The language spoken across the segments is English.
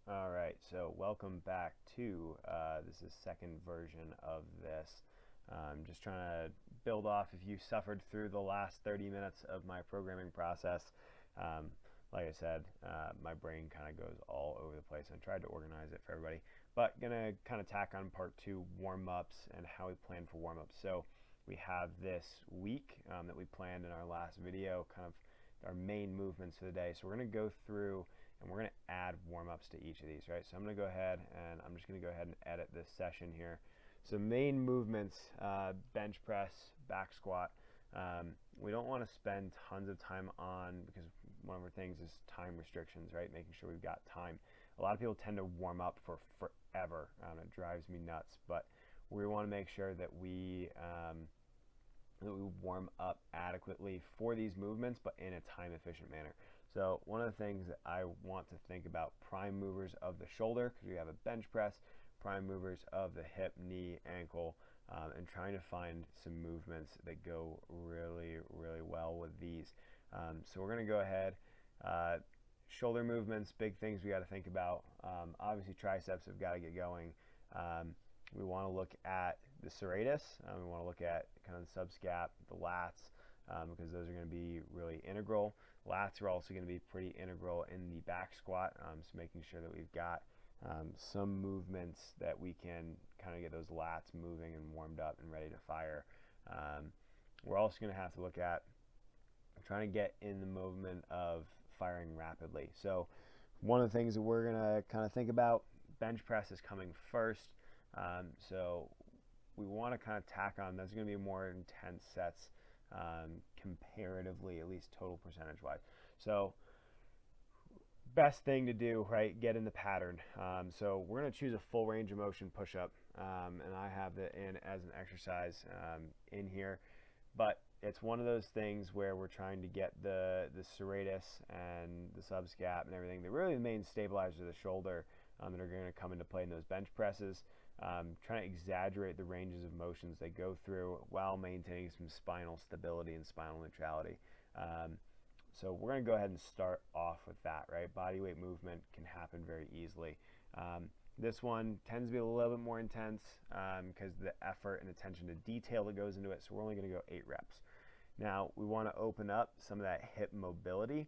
All right, so welcome back to this is second version of this. Just trying to build off if you suffered through the last 30 minutes of my programming process. Like I said, my brain kind of goes all over the place and tried to organize it for everybody. But gonna kind of tack on part two, warm-ups and how we plan for warm-ups. So we have this week that we planned in our last video, kind of our main movements for the day. So we're gonna go through and we're going to add warm-ups to each of these, right? So I'm going to go ahead and I'm just going to go ahead and edit this session here. So main movements, bench press, back squat. We don't want to spend tons of time on, because one of our things is time restrictions, right? Making sure we've got time. A lot of people tend to warm up for forever. It drives me nuts, but we want to make sure that we warm up adequately for these movements, but in a time-efficient manner. So one of the things that I want to think about, prime movers of the shoulder, because we have a bench press, prime movers of the hip, knee, ankle, and trying to find some movements that go really, really well with these. So we're going to go ahead. Shoulder movements, big things we got to think about. Obviously triceps have got to get going. We want to look at the serratus. We want to look at kind of the subscap, the lats, because those are going to be really integral. Lats are also going to be pretty integral in the back squat, so making sure that we've got some movements that we can kind of get those lats moving and warmed up and ready to fire. We're also going to have to look at trying to get in the movement of firing rapidly. So one of the things that we're going to kind of think about, bench press is coming first. So we want to kind of tack on, that's going to be more intense sets comparatively, at least total percentage wise. So best thing to do, right, get in the pattern. So we're going to choose a full range of motion push-up, and I have it in as an exercise in here, but it's one of those things where we're trying to get the serratus and the subscap and everything. They're really the main stabilizers of the shoulder that are going to come into play in those bench presses. Trying to exaggerate the ranges of motions they go through while maintaining some spinal stability and spinal neutrality. So we're going to go ahead and start off with that, right? Body weight movement can happen very easily. This one tends to be a little bit more intense because the effort and attention to detail that goes into it, so we're only going to go 8 reps. Now, we want to open up some of that hip mobility,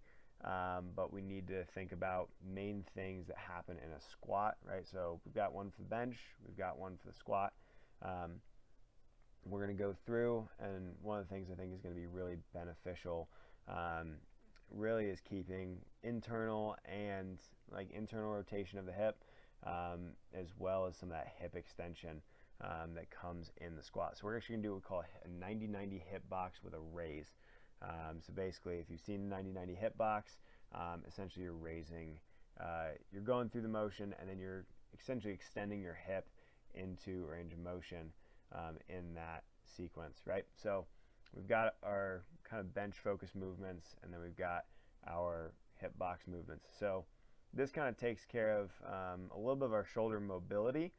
but we need to think about main things that happen in a squat, right? So we've got one for the bench, we've got one for the squat. We're going to go through, and one of the things I think is going to be really beneficial really is keeping internal rotation of the hip, as well as some of that hip extension that comes in the squat. So we're actually going to do what we call a 90-90 hip box with a raise. So basically, if you've seen the 90-90 hip box, essentially you're raising, you're going through the motion, and then you're essentially extending your hip into range of motion in that sequence, right? So we've got our kind of bench focus movements, and then we've got our hip box movements. So this kind of takes care of a little bit of our shoulder mobility.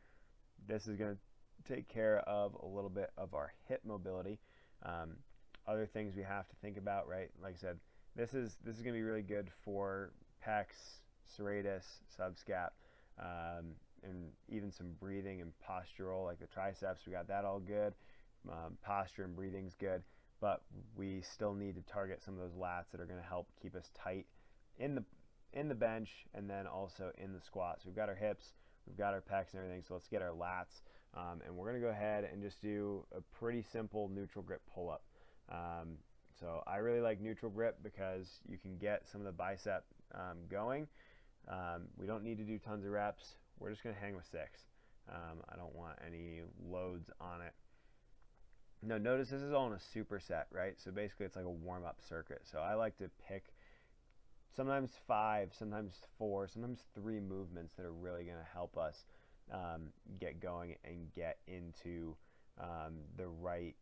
This is going to take care of a little bit of our hip mobility. Other things we have to think about, right? Like I said, this is going to be really good for pecs, serratus, subscap, and even some breathing and postural, like the triceps. We got that all good. Posture and breathing's good, but we still need to target some of those lats that are going to help keep us tight in the bench and then also in the squat. So we've got our hips, we've got our pecs and everything, so let's get our lats. And we're going to go ahead and just do a pretty simple neutral grip pull-up. So I really like neutral grip because you can get some of the bicep going. We don't need to do tons of reps. We're just going to hang with 6. I don't want any loads on it. Now notice this is all in a superset, right? So basically it's like a warm-up circuit. So I like to pick sometimes 5, sometimes 4, sometimes 3 movements that are really going to help us get going and get into the right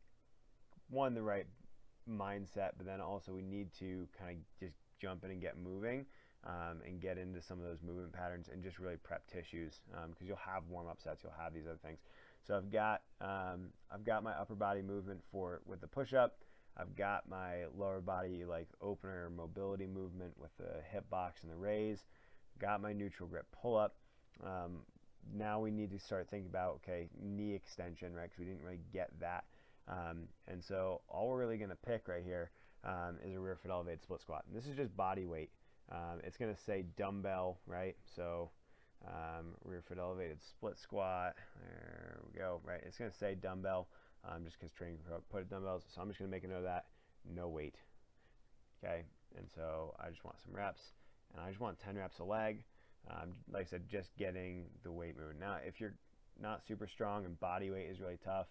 mindset, but then also we need to kind of just jump in and get moving and get into some of those movement patterns and just really prep tissues, because you'll have warm-up sets, you'll have these other things. So I've got my upper body movement with the push-up. I've got my lower body like opener mobility movement with the hip box and the raise. Got my neutral grip pull-up. Now we need to start thinking about, okay, knee extension, right? Because we didn't really get that. And so all we're really going to pick right here is a rear foot elevated split squat. And this is just body weight. It's going to say dumbbell, right? So rear foot elevated split squat. There we go, right? It's going to say dumbbell just because training put it dumbbells. So I'm just going to make a note of that. No weight. Okay, and so I just want some reps, and I just want 10 reps a leg. Like I said, just getting the weight moving. Now, if you're not super strong and body weight is really tough,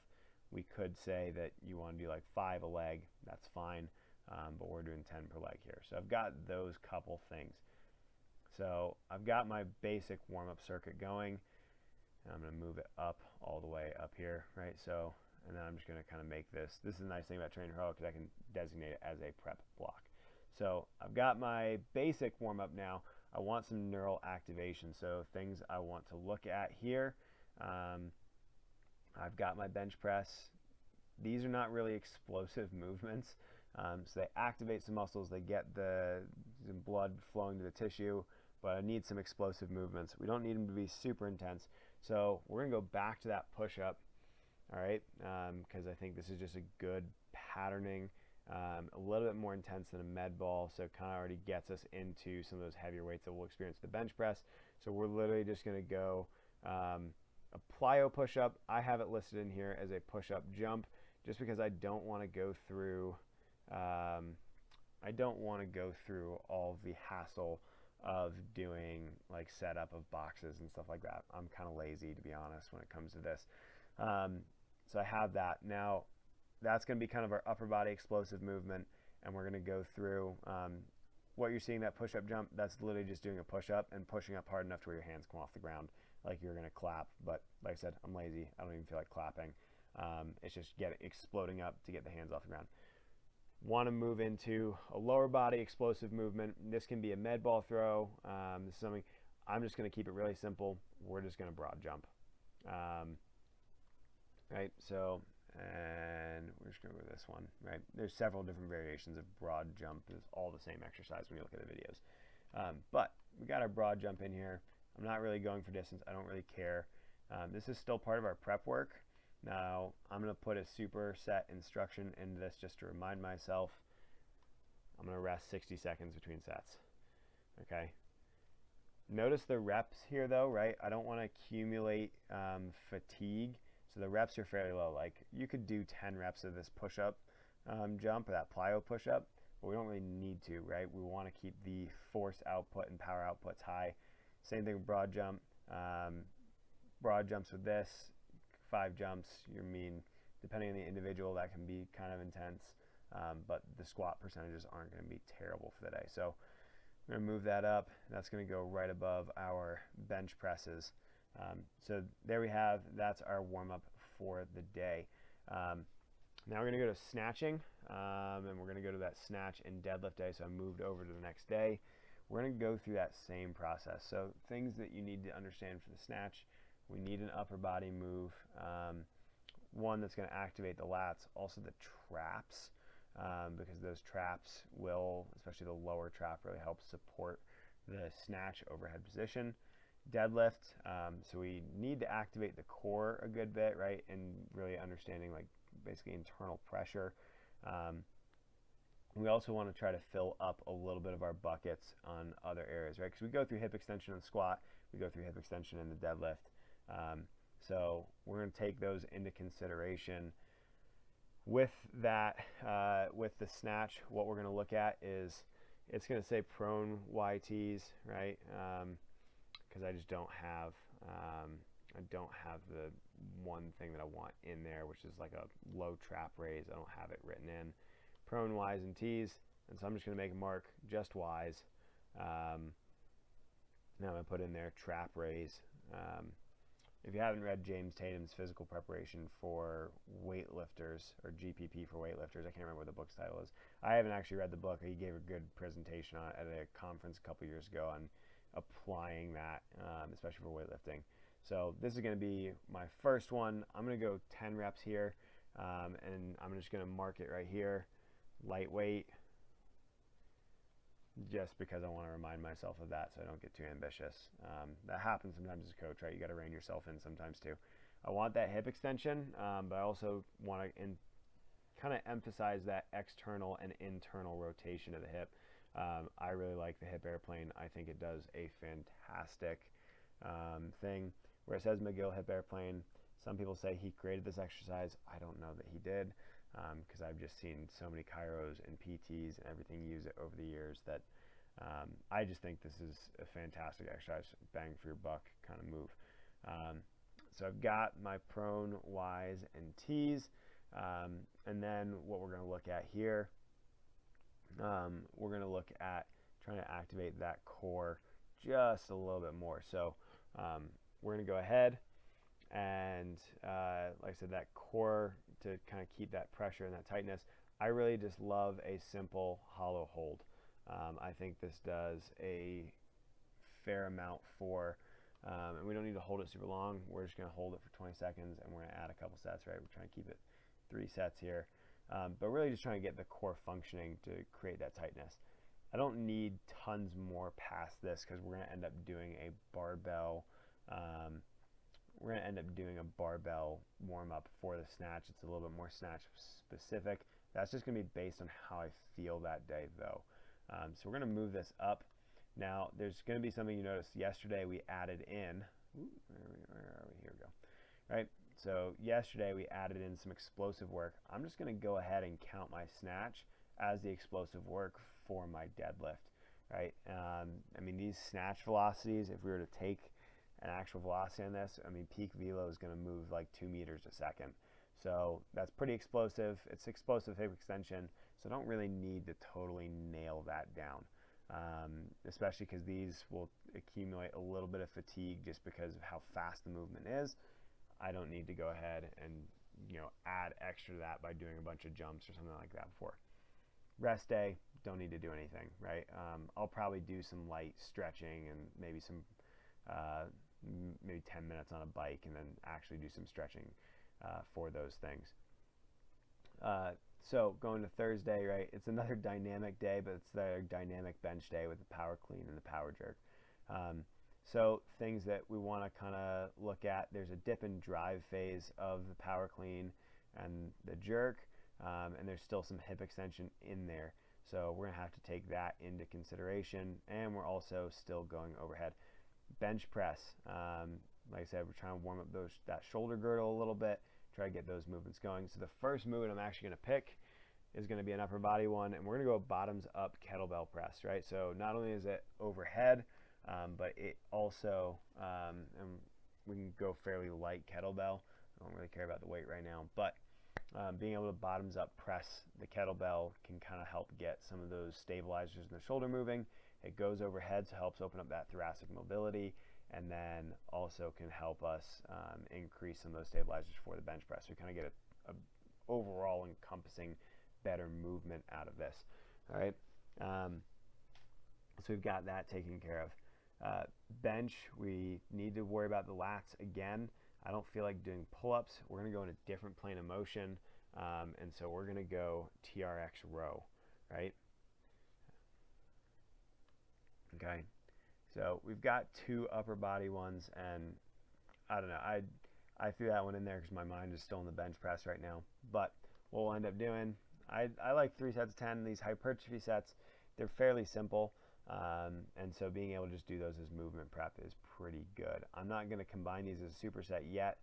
we could say that you want to do like 5 a leg. That's fine, but we're doing 10 per leg here. So I've got those couple things. So I've got my basic warm-up circuit going, and I'm going to move it up all the way up here, right? So, and then I'm just going to kind of make this. This is the nice thing about Trainer Heroic, because I can designate it as a prep block. So I've got my basic warm-up now. I want some neural activation, so things I want to look at here. I've got my bench press. These are not really explosive movements, so they activate some muscles, they get the blood flowing to the tissue, but I need some explosive movements. We don't need them to be super intense, so we're going to go back to that push-up, all right, because I think this is just a good patterning. A little bit more intense than a med ball, so it kind of already gets us into some of those heavier weights that we'll experience the bench press. So we're literally just going to go a plyo push-up. I have it listed in here as a push-up jump, just because I don't want to go through all the hassle of doing like setup of boxes and stuff like that. I'm kind of lazy, to be honest, when it comes to this. So I have that now. That's going to be kind of our upper body explosive movement, and we're going to go through what you're seeing, that push-up jump. That's literally just doing a push-up and pushing up hard enough to where your hands come off the ground like you're going to clap. But like I said, I'm lazy. I don't even feel like clapping. It's just exploding up to get the hands off the ground. Want to move into a lower body explosive movement. This can be a med ball throw. This is something I'm just going to keep it really simple. We're just going to broad jump. Right, so, and we're just going to go with this one, right? There's several different variations of broad jump. It's all the same exercise when you look at the videos. But we got our broad jump in here. I'm not really going for distance. I don't really care. This is still part of our prep work. Now, I'm going to put a superset instruction into this just to remind myself. I'm going to rest 60 seconds between sets. Okay. Notice the reps here, though, right? I don't want to accumulate fatigue. So the reps are fairly low. Like, you could do 10 reps of this push-up jump, or that plyo push-up, but we don't really need to, right? We want to keep the force output and power outputs high. Same thing with broad jump. Broad jumps with this, 5 jumps, depending on the individual, that can be kind of intense, but the squat percentages aren't going to be terrible for the day. So I'm going to move that up. That's going to go right above our bench presses. So there we have, that's our warm-up for the day. Now we're going to go to snatching, and we're going to go to that snatch and deadlift day. So I moved over to the next day. We're going to go through that same process. So things that you need to understand for the snatch: we need an upper body move, one that's going to activate the lats, also the traps, because those traps will, especially the lower trap, really help support the snatch overhead position. Deadlift, so we need to activate the core a good bit, right, and really understanding like basically internal pressure. We also want to try to fill up a little bit of our buckets on other areas, right, because we go through hip extension and squat, we go through hip extension in the deadlift. So we're going to take those into consideration. With that, with the snatch, what we're going to look at is, it's going to say prone YTs, right? Because I just don't have, the one thing that I want in there, which is like a low trap raise. I don't have it written in. Prone Ys and Ts, and so I'm just going to make a mark, just Ys. Now I'm going to put in there trap raise. If you haven't read James Tatum's physical preparation for weightlifters, or GPP for weightlifters, I can't remember what the book's title is. I haven't actually read the book. He gave a good presentation on it at a conference a couple years ago on applying that, especially for weightlifting. So this is going to be my first one. I'm going to go 10 reps here, and I'm just going to mark it right here. Lightweight, just because I want to remind myself of that so I don't get too ambitious. That happens sometimes as a coach, right? You got to rein yourself in sometimes too. I want that hip extension, but I also want to kind of emphasize that external and internal rotation of the hip. I really like the hip airplane. I think it does a fantastic thing. Where it says McGill hip airplane, some people say he created this exercise. I don't know that he did, because I've just seen so many chiros and PTs and everything use it over the years that I just think this is a fantastic exercise, bang for your buck kind of move. So I've got my prone, Ys, and Ts, and then what we're going to look at here, we're going to look at trying to activate that core just a little bit more. So we're going to go ahead and, like I said, that core to kind of keep that pressure and that tightness. I really just love a simple hollow hold. I think this does a fair amount for, and we don't need to hold it super long. We're just going to hold it for 20 seconds and we're going to add a couple sets, right? We're trying to keep it 3 sets here, but really just trying to get the core functioning to create that tightness. I don't need tons more past this because we're going to end up doing a barbell. We're going to end up doing a barbell warm up for the snatch. It's a little bit more snatch specific. That's just going to be based on how I feel that day, though. So we're going to move this up. Now, there's going to be something you noticed yesterday we added in. Where are we? Here we go. Right. So yesterday we added in some explosive work. I'm just going to go ahead and count my snatch as the explosive work for my deadlift. Right. I mean, these snatch velocities, if we were to take an actual velocity on this, I mean, peak velo is going to move like 2 meters a second. So that's pretty explosive. It's explosive hip extension, so don't really need to totally nail that down, especially because these will accumulate a little bit of fatigue just because of how fast the movement is. I don't need to go ahead and, you know, add extra to that by doing a bunch of jumps or something like that before. Rest day, don't need to do anything, right? I'll probably do some light stretching and maybe some maybe 10 minutes on a bike and then actually do some stretching for those things. So going to Thursday, right, it's another dynamic day, but it's the dynamic bench day with the power clean and the power jerk. So things that we want to kind of look at, there's a dip and drive phase of the power clean and the jerk, and there's still some hip extension in there. So we're going to have to take that into consideration, and we're also still going overhead. Bench press, like I said, we're trying to warm up that shoulder girdle a little bit, try to get those movements going. So the first movement I'm actually going to pick is going to be an upper body one, and we're going to go bottoms up kettlebell press, right? So not only is it overhead, but it also, and we can go fairly light kettlebell. I don't really care about the weight right now, but being able to bottoms up press the kettlebell can kind of help get some of those stabilizers in the shoulder moving. It goes overhead, so helps open up that thoracic mobility, and then also can help us increase some of those stabilizers for the bench press. So we kind of get a overall encompassing better movement out of this. All right, so we've got that taken care of. Bench, we need to worry about the lats again. I don't feel like doing pull-ups. We're going to go in a different plane of motion, and so we're going to go TRX row, right? Okay, so we've got 2 upper body ones, and I don't know, I threw that one in there because my mind is still in the bench press right now. But what we'll end up doing, I like 3 sets of 10. These hypertrophy sets, they're fairly simple, and so being able to just do those as movement prep is pretty good. I'm not going to combine these as a superset yet,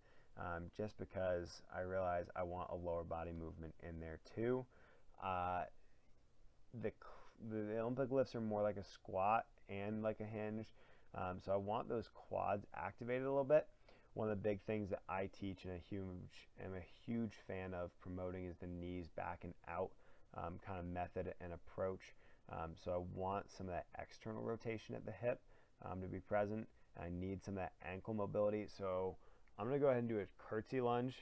just because I realize I want a lower body movement in there too. The Olympic lifts are more like a squat and like a hinge, so I want those quads activated a little bit. One of the big things that I teach and am a huge fan of promoting is the knees back and out kind of method and approach. So I want some of that external rotation at the hip to be present. I need some of that ankle mobility. So I'm going to go ahead and do a curtsy lunge.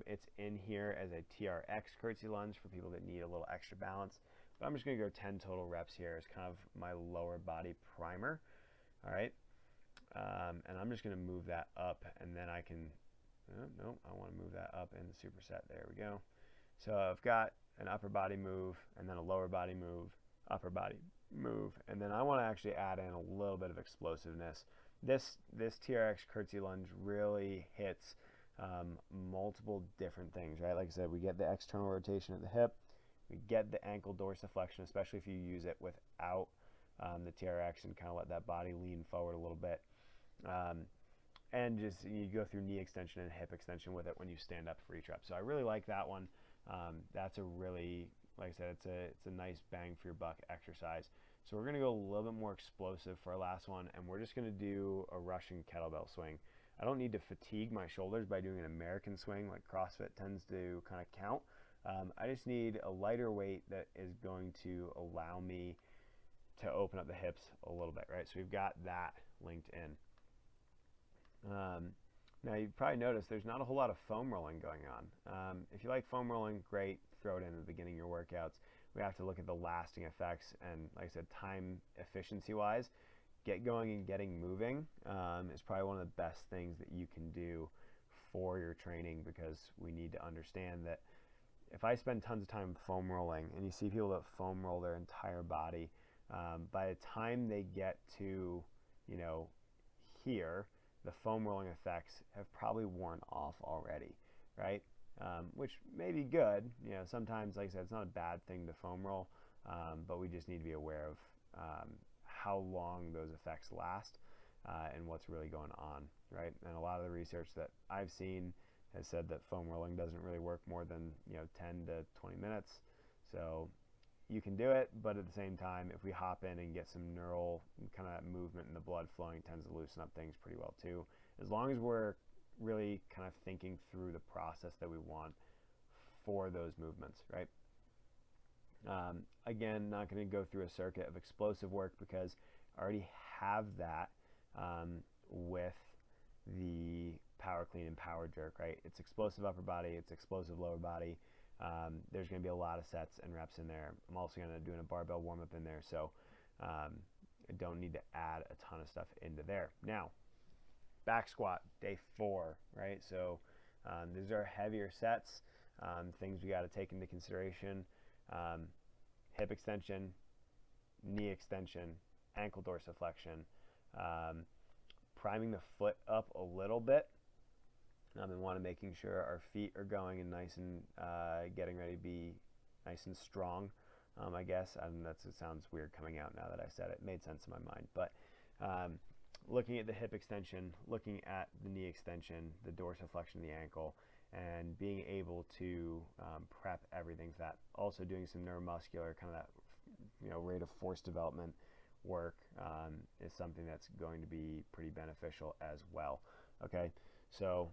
It's in here as a TRX curtsy lunge for people that need a little extra balance. But I'm just going to go 10 total reps here as kind of my lower body primer. All right. And I'm just going to move that up, and then I can, no, I want to move that up in the superset. There we go. So I've got an upper body move and then a lower body move. upper body move. And then I want to actually add in a little bit of explosiveness. This TRX Curtsy Lunge really hits multiple different things, right? Like I said, we get the external rotation of the hip, we get the ankle dorsiflexion, especially if you use it without the TRX and kind of let that body lean forward a little bit. And just you go through knee extension and hip extension with it when you stand up for each rep. So I really like that one. That's a really, like I said, it's a nice bang for your buck exercise. So we're going to go a little bit more explosive for our last one, and we're just going to do a Russian kettlebell swing. I don't need to fatigue my shoulders by doing an American swing like CrossFit tends to kind of count. I just need a lighter weight that is going to allow me to open up the hips a little bit, right? So we've got that linked in. Now you've probably noticed there's not a whole lot of foam rolling going on. If you like foam rolling, great, throw it in at the beginning of your workouts. We have to look at the lasting effects, and like I said, time efficiency wise, get going and getting moving is probably one of the best things that you can do for your training, because we need to understand that if I spend tons of time foam rolling, and you see people that foam roll their entire body, by the time they get to, here, the foam rolling effects have probably worn off already, right? Which may be good. Sometimes, like I said, it's not a bad thing to foam roll, but we just need to be aware of how long those effects last and what's really going on, right? And a lot of the research that I've seen has said that foam rolling doesn't really work more than 10 to 20 minutes. So you can do it, but at the same time, if we hop in and get some neural kind of movement in the blood flowing, tends to loosen up things pretty well too. As long as we're really kind of thinking through the process that we want for those movements, right? Again, not going to go through a circuit of explosive work because I already have that with the power clean and power jerk, right? It's explosive upper body, it's explosive lower body. There's going to be a lot of sets and reps in there. I'm also going to do a barbell warm up in there, so I don't need to add a ton of stuff into there. Now, back squat, day 4, right? So these are heavier sets, things we got to take into consideration. Hip extension, knee extension, ankle dorsiflexion, priming the foot up a little bit. And want to making sure our feet are going and nice and getting ready to be nice and strong, I guess. And it sounds weird coming out now that I said it. It made sense in my mind. But looking at the hip extension, looking at the knee extension, the dorsiflexion of the ankle, and being able to prep everything for that. Also doing some neuromuscular kind of that rate of force development work is something that's going to be pretty beneficial as well. Okay, so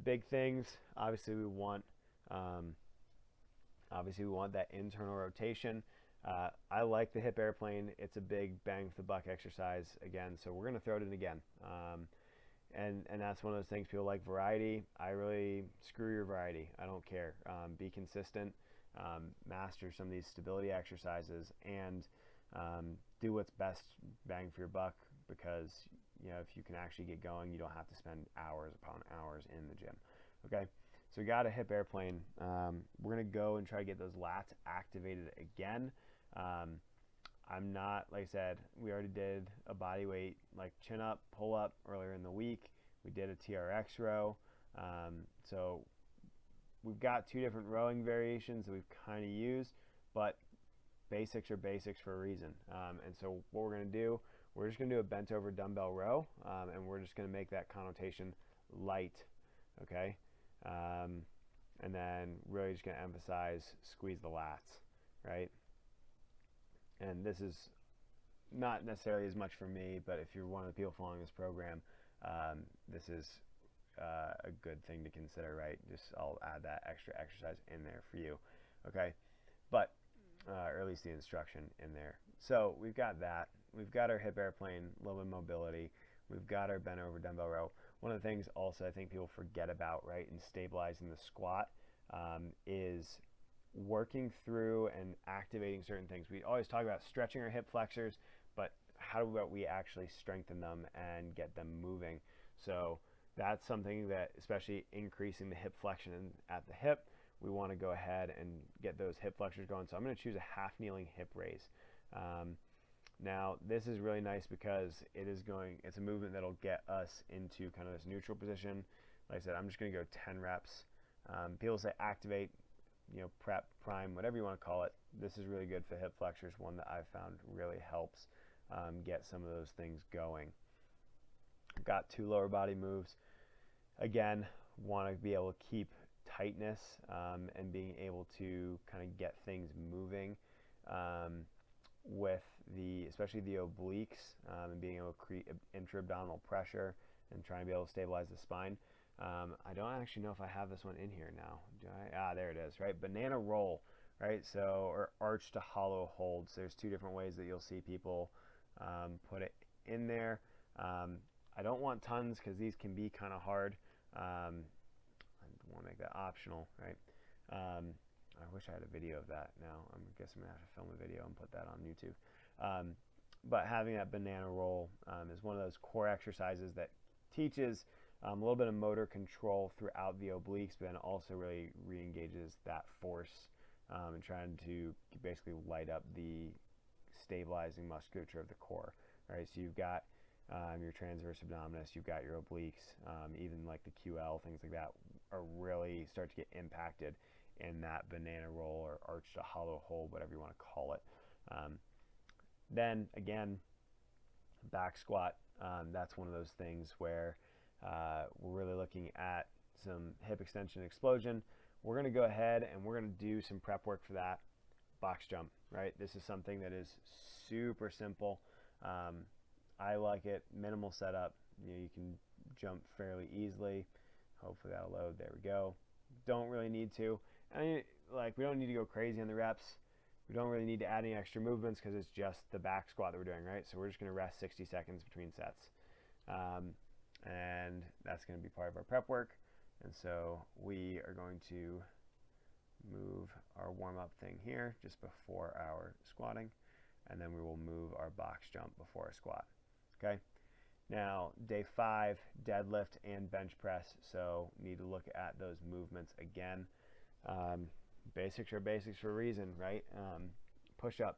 big things. Obviously we want that internal rotation. I like the hip airplane. It's a big bang for the buck exercise again, so we're going to throw it in again. And that's one of those things, people like variety. I really screw your variety. I don't care. Be consistent, master some of these stability exercises, and do what's best bang for your buck, because if you can actually get going, you don't have to spend hours upon hours in the gym. Okay, so we got a hip airplane. We're going to go and try to get those lats activated again. I'm not, like I said, we already did a body weight like chin up, pull up earlier in the week. We did a TRX row. So we've got 2 different rowing variations that we've kind of used, but basics are basics for a reason. And so what we're going to do, we're just going to do a bent over dumbbell row, and we're just going to make that connotation light, okay? And then really just going to emphasize squeeze the lats, right? And this is not necessarily as much for me, but if you're one of the people following this program, this is a good thing to consider, right? Just I'll add that extra exercise in there for you, okay? But or at least the instruction in there. So we've got that. We've got our hip airplane, a little bit of mobility. We've got our bent over dumbbell row. One of the things also I think people forget about, right, in stabilizing the squat is working through and activating certain things. We always talk about stretching our hip flexors, but how about we actually strengthen them and get them moving? So that's something that, especially increasing the hip flexion at the hip, we want to go ahead and get those hip flexors going. So I'm going to choose a half kneeling hip raise. Now, this is really nice because it's a movement that'll get us into kind of this neutral position. Like I said, I'm just going to go 10 reps. People say activate, prep, prime, whatever you want to call it. This is really good for hip flexors, one that I've found really helps get some of those things going. Got 2 lower body moves. Again, want to be able to keep tightness and being able to kind of get things moving with especially the obliques and being able to create intra-abdominal pressure and trying to be able to stabilize the spine. I don't actually know if I have this one in here now. Do I? There it is, right? Banana roll, right? So, or arch to hollow holds. There's 2 different ways that you'll see people put it in there. I don't want tons because these can be kind of hard. I want to make that optional, right? I wish I had a video of that now. I guess I'm going to have to film a video and put that on YouTube. But having that banana roll is one of those core exercises that teaches a little bit of motor control throughout the obliques, but then also really re-engages that force and trying to basically light up the stabilizing musculature of the core, right? So you've got your transverse abdominis, you've got your obliques, even like the QL, things like that are really start to get impacted in that banana roll or arch to hollow hold, whatever you want to call it. Then again, back squat, that's one of those things where we're really looking at some hip extension explosion. We're going to go ahead and we're going to do some prep work for that. Box jump, right? This is something that is super simple. I like it, minimal setup. You can jump fairly easily. Hopefully that'll load. There we go. Don't really need to. I mean, we don't need to go crazy on the reps. We don't really need to add any extra movements because it's just the back squat that we're doing, right? So we're just going to rest 60 seconds between sets. And that's going to be part of our prep work. And so we are going to move our warm-up thing here just before our squatting. And then we will move our box jump before our squat. Okay? Now, day 5, deadlift and bench press. So need to look at those movements again. Basics are basics for a reason, right? Push-up,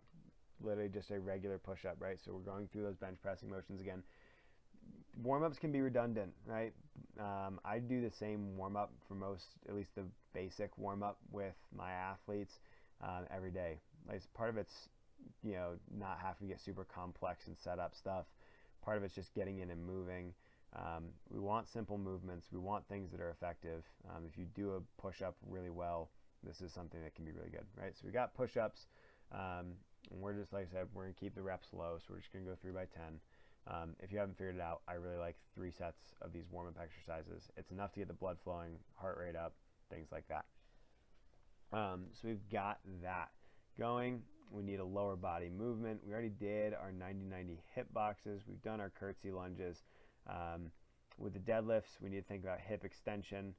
literally just a regular push-up, right? So we're going through those bench pressing motions again. Warm-ups can be redundant, right? I do the same warm-up for most, at least the basic warm-up with my athletes every day. Like, part of it's, not having to get super complex and set up stuff. Part of it's just getting in and moving. We want simple movements. We want things that are effective. If you do a push-up really well, this is something that can be really good, right? So we got push-ups, and we're just, like I said, we're going to keep the reps low, so we're just going to go 3 by 10. If you haven't figured it out, I really like 3 sets of these warm-up exercises. It's enough to get the blood flowing, heart rate up, things like that. So we've got that going. We need a lower body movement. We already did our 90-90 hip boxes. We've done our curtsy lunges. With the deadlifts, we need to think about hip extension.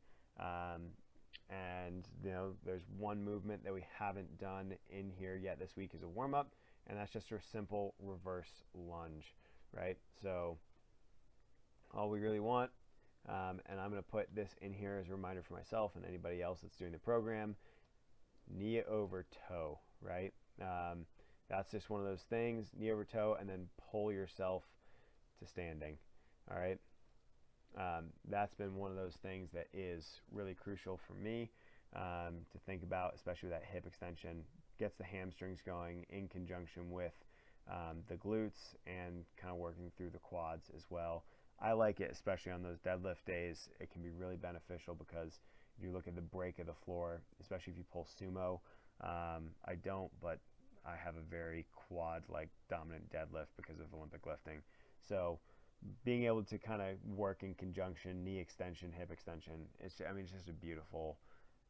And there's one movement that we haven't done in here yet this week is a warm-up, and that's just our simple reverse lunge, right? So all we really want, and I'm going to put this in here as a reminder for myself and anybody else that's doing the program, knee over toe, right? That's just one of those things, knee over toe, and then pull yourself to standing, all right? That's been one of those things that is really crucial for me to think about, especially with that hip extension. Gets the hamstrings going in conjunction with the glutes and kind of working through the quads as well. I like it, especially on those deadlift days. It can be really beneficial because if you look at the break of the floor, especially if you pull sumo, I don't, but I have a very quad-like dominant deadlift because of Olympic lifting. So being able to kind of work in conjunction, knee extension, hip extension, it's just a beautiful,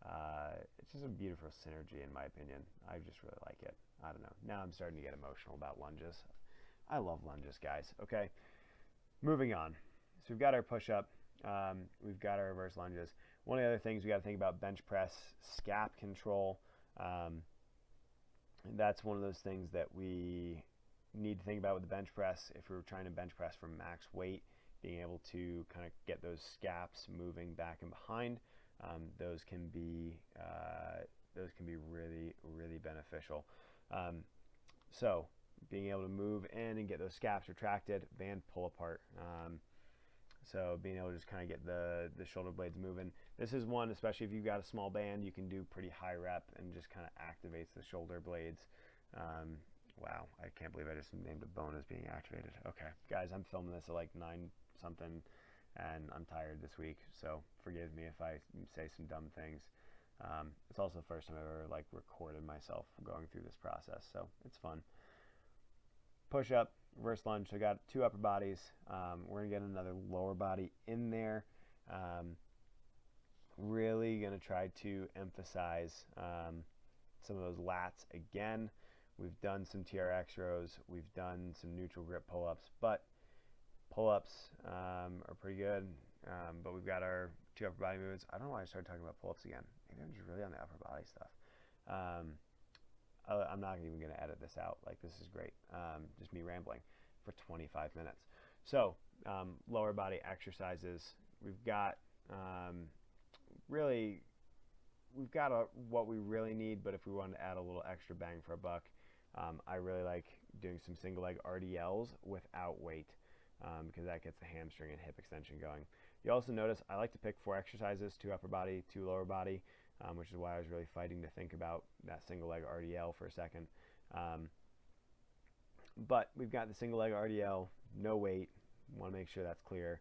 synergy in my opinion. I just really like it. I don't know. Now I'm starting to get emotional about lunges. I love lunges, guys. Okay, moving on. So we've got our push-up. We've got our reverse lunges. One of the other things we got to think about, bench press, scap control. That's one of those things that we need to think about with the bench press. If we're trying to bench press for max weight, being able to kind of get those scaps moving back and behind, those can be really, really beneficial. So being able to move in and get those scaps retracted and pull apart. So being able to just kind of get the shoulder blades moving. This is one, especially if you've got a small band, you can do pretty high rep and just kind of activates the shoulder blades. Wow, I can't believe I just named a bone as being activated. Okay, guys, I'm filming this at like 9 something, and I'm tired this week, so forgive me if I say some dumb things. It's also the first time I've ever like recorded myself going through this process, so it's fun. Push up, reverse lunge. So I got 2 upper bodies. We're gonna get another lower body in there. Really gonna try to emphasize some of those lats again. We've done some TRX rows. We've done some neutral grip pull-ups, but pull-ups are pretty good. But we've got our 2 upper body movements. I don't know why I started talking about pull-ups again. Maybe I'm just really on the upper body stuff. I'm not even going to edit this out. Like, this is great. Just me rambling for 25 minutes. So, lower body exercises. We've got what we really need, but if we wanted to add a little extra bang for a buck, I really like doing some single leg RDLs without weight, because that gets the hamstring and hip extension going. You also notice I like to pick 4 exercises, 2 upper body, 2 lower body, which is why I was really fighting to think about that single leg RDL for a second. But we've got the single leg RDL, no weight. Want to make sure that's clear.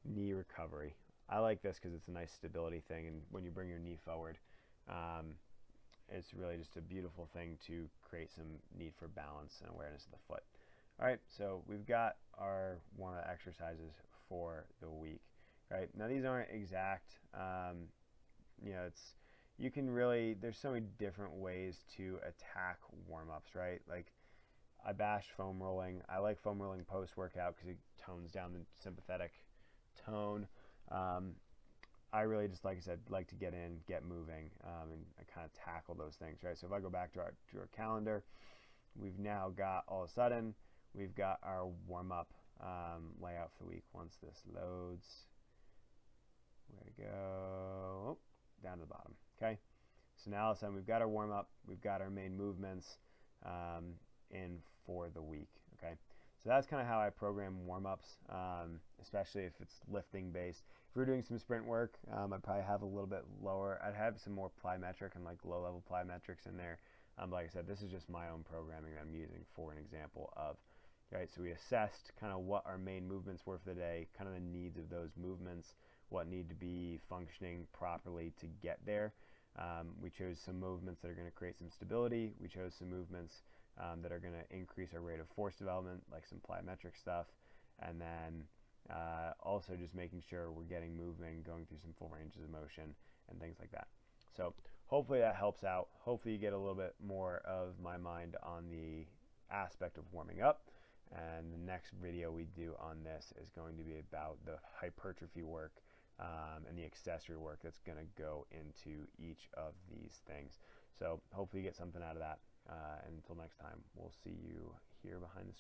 Knee recovery. I like this because it's a nice stability thing, and when you bring your knee forward, it's really just a beautiful thing to create some need for balance and awareness of the foot. All right, so we've got our warm-up exercises for the week. Right, now these aren't exact. You know, you can really, there's so many different ways to attack warm-ups, right? Like, I bash foam rolling. I like foam rolling post-workout because it tones down the sympathetic tone. I really just, like I said, like to get in, get moving, and kind of tackle those things, right? So if I go back to our calendar, we've now got, all of a sudden, we've got our warm-up layout for the week. Once this loads, where to go? Oh, down to the bottom. Okay. So now all of a sudden we've got our warm up, we've got our main movements in for the week. Okay. So that's kind of how I program warm ups, especially if it's lifting based. If we're doing some sprint work, I'd probably have a little bit lower. I'd have some more plyometric and like low level plyometrics in there. Like I said, this is just my own programming that I'm using for an example of. Right. So we assessed kind of what our main movements were for the day, kind of the needs of those movements, what need to be functioning properly to get there. We chose some movements that are going to create some stability. We chose some movements that are going to increase our rate of force development, like some plyometric stuff. And then also just making sure we're getting moving, going through some full ranges of motion and things like that. So hopefully that helps out. Hopefully you get a little bit more of my mind on the aspect of warming up. And the next video we do on this is going to be about the hypertrophy work and the accessory work that's going to go into each of these things. So hopefully you get something out of that. And until next time, we'll see you here behind the screen.